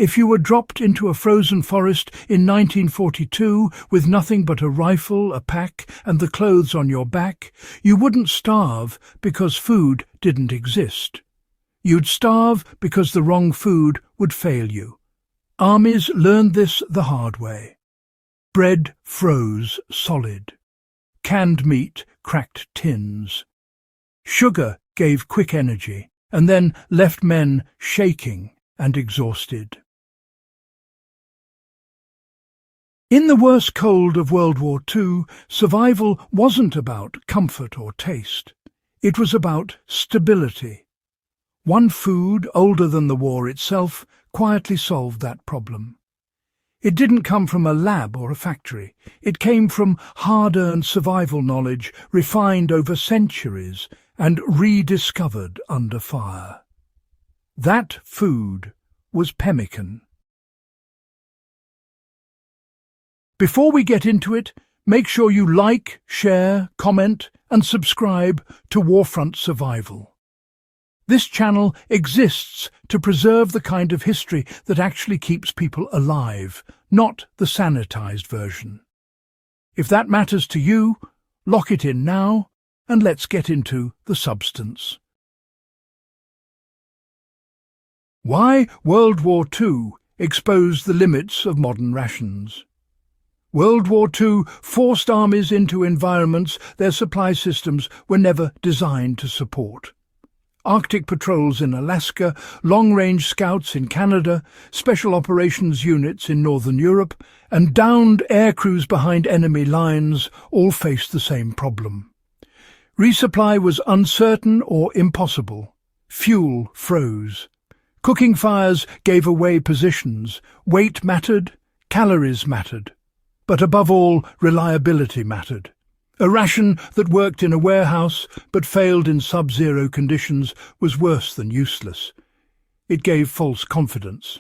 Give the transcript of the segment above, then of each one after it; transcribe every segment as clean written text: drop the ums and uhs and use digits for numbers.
If you were dropped into a frozen forest in 1942 with nothing but a rifle, a pack, and the clothes on your back, you wouldn't starve because food didn't exist. You'd starve because the wrong food would fail you. Armies learned this the hard way. Bread froze solid. Canned meat cracked tins. Sugar gave quick energy, and then left men shaking and exhausted. In the worst cold of World War II, survival wasn't about comfort or taste. It was about stability. One food, older than the war itself, quietly solved that problem. It didn't come from a lab or a factory. It came from hard-earned survival knowledge refined over centuries and rediscovered under fire. That food was pemmican. Before we get into it, make sure you like, share, comment, and subscribe to Warfront Survival. This channel exists to preserve the kind of history that actually keeps people alive, not the sanitized version. If that matters to you, lock it in now, and let's get into the substance. Why World War II exposed the limits of modern rations. World War II forced armies into environments their supply systems were never designed to support. Arctic patrols in Alaska, long-range scouts in Canada, special operations units in Northern Europe, and downed air crews behind enemy lines all faced the same problem. Resupply was uncertain or impossible. Fuel froze. Cooking fires gave away positions. Weight mattered, calories mattered. But above all, reliability mattered. A ration that worked in a warehouse but failed in sub-zero conditions was worse than useless. It gave false confidence.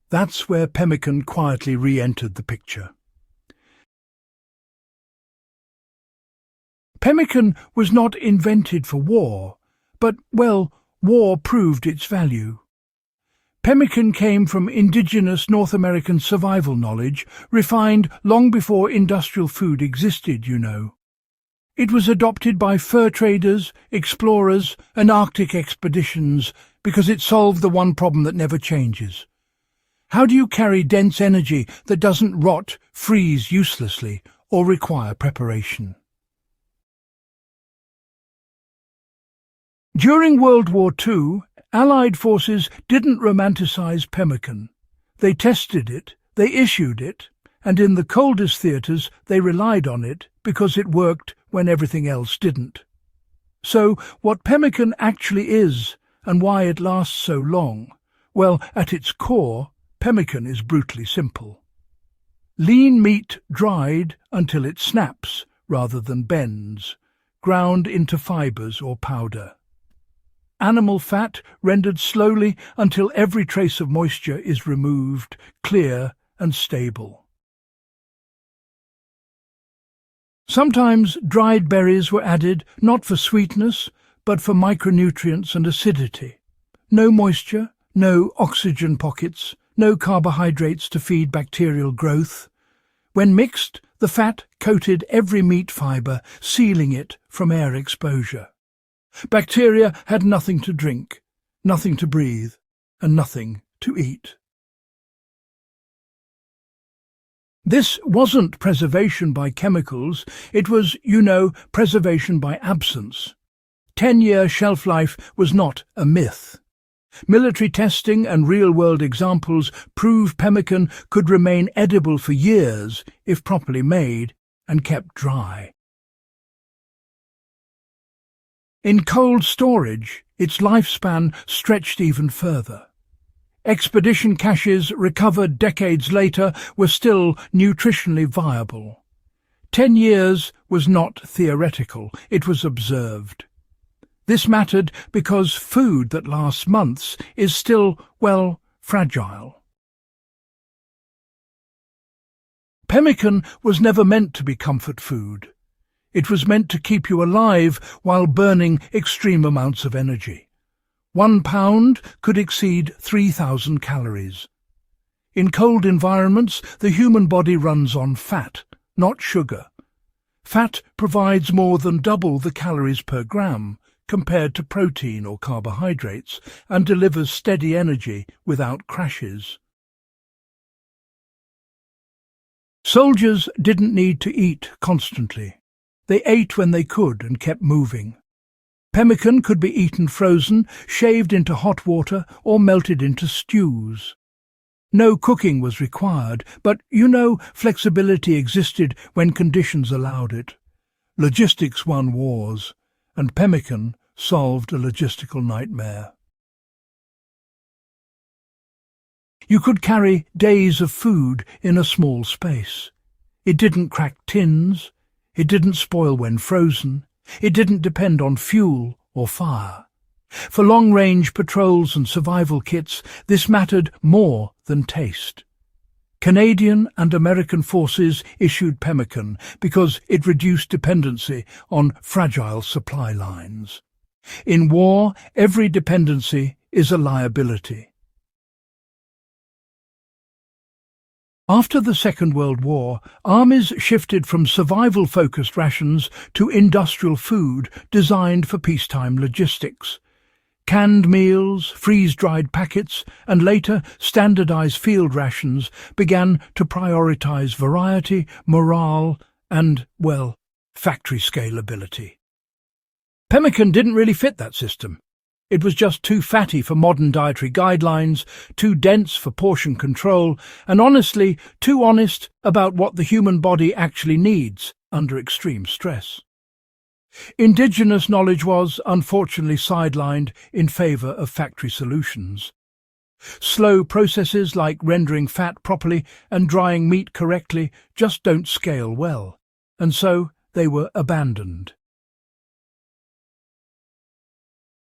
That's where Pemmican quietly re-entered the picture. Pemmican was not invented for war, but, well, war proved its value. Pemmican came from indigenous North American survival knowledge, refined long before industrial food existed, you know. It was adopted by fur traders, explorers, and Arctic expeditions because it solved the one problem that never changes. How do you carry dense energy that doesn't rot, freeze uselessly, or require preparation? During World War II, Allied forces didn't romanticize pemmican. They tested it, they issued it, and in the coldest theatres they relied on it because it worked when everything else didn't. So what pemmican actually is, and why it lasts so long, well, at its core, pemmican is brutally simple. Lean meat dried until it snaps rather than bends, ground into fibres or powder. Animal fat rendered slowly until every trace of moisture is removed, clear and stable. Sometimes dried berries were added, not for sweetness, but for micronutrients and acidity. No moisture, no oxygen pockets, no carbohydrates to feed bacterial growth. When mixed, the fat coated every meat fibre, sealing it from air exposure. Bacteria had nothing to drink, nothing to breathe, and nothing to eat. This wasn't preservation by chemicals, it was, preservation by absence. 10-year shelf life was not a myth. Military testing and real-world examples prove pemmican could remain edible for years if properly made and kept dry. In cold storage, its lifespan stretched even further. Expedition caches recovered decades later were still nutritionally viable. 10 years was not theoretical, it was observed. This mattered because food that lasts months is still, fragile. Pemmican was never meant to be comfort food. It was meant to keep you alive while burning extreme amounts of energy. 1 pound could exceed 3,000 calories. In cold environments, the human body runs on fat, not sugar. Fat provides more than double the calories per gram compared to protein or carbohydrates and delivers steady energy without crashes. Soldiers didn't need to eat constantly. They ate when they could and kept moving. Pemmican could be eaten frozen, shaved into hot water, or melted into stews. No cooking was required, but, flexibility existed when conditions allowed it. Logistics won wars, and Pemmican solved a logistical nightmare. You could carry days of food in a small space. It didn't crack tins. It didn't spoil when frozen. It didn't depend on fuel or fire. For long-range patrols and survival kits, this mattered more than taste. Canadian and American forces issued Pemmican because it reduced dependency on fragile supply lines. In war, every dependency is a liability. After the Second World War, armies shifted from survival-focused rations to industrial food designed for peacetime logistics. Canned meals, freeze-dried packets, and later standardized field rations began to prioritize variety, morale, and, factory scalability. Pemmican didn't really fit that system. It was just too fatty for modern dietary guidelines, too dense for portion control, and honestly, too honest about what the human body actually needs under extreme stress. Indigenous knowledge was, unfortunately, sidelined in favour of factory solutions. Slow processes like rendering fat properly and drying meat correctly just don't scale well, and so they were abandoned.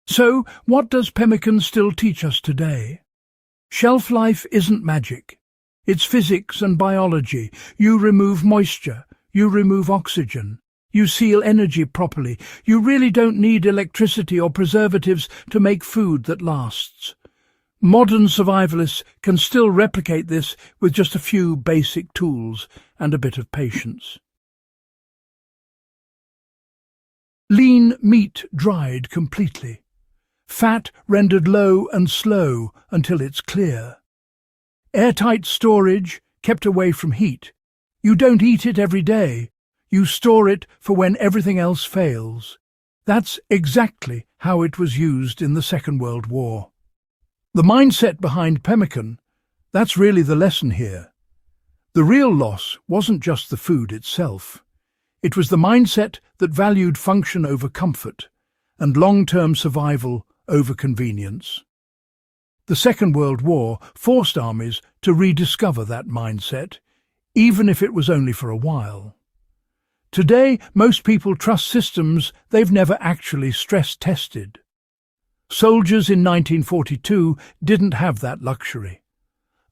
So, what does Pemmican still teach us today? Shelf life isn't magic. It's physics and biology. You remove moisture. You remove oxygen. You seal energy properly. You really don't need electricity or preservatives to make food that lasts. Modern survivalists can still replicate this with just a few basic tools and a bit of patience. Lean meat dried completely. Fat rendered low and slow until it's clear. Airtight storage kept away from heat. You don't eat it every day. You store it for when everything else fails. That's exactly how it was used in the Second World War. The mindset behind Pemmican, that's really the lesson here. The real loss wasn't just the food itself. It was the mindset that valued function over comfort and long-term survival over convenience. The Second World War forced armies to rediscover that mindset, even if it was only for a while. Today, most people trust systems they've never actually stress-tested. Soldiers in 1942 didn't have that luxury.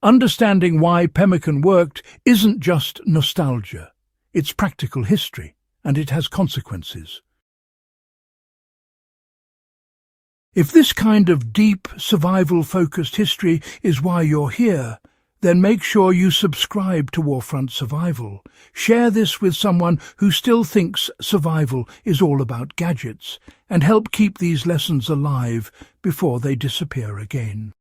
Understanding why Pemmican worked isn't just nostalgia. It's practical history, and it has consequences. If this kind of deep, survival-focused history is why you're here, then make sure you subscribe to Warfront Survival. Share this with someone who still thinks survival is all about gadgets, and help keep these lessons alive before they disappear again.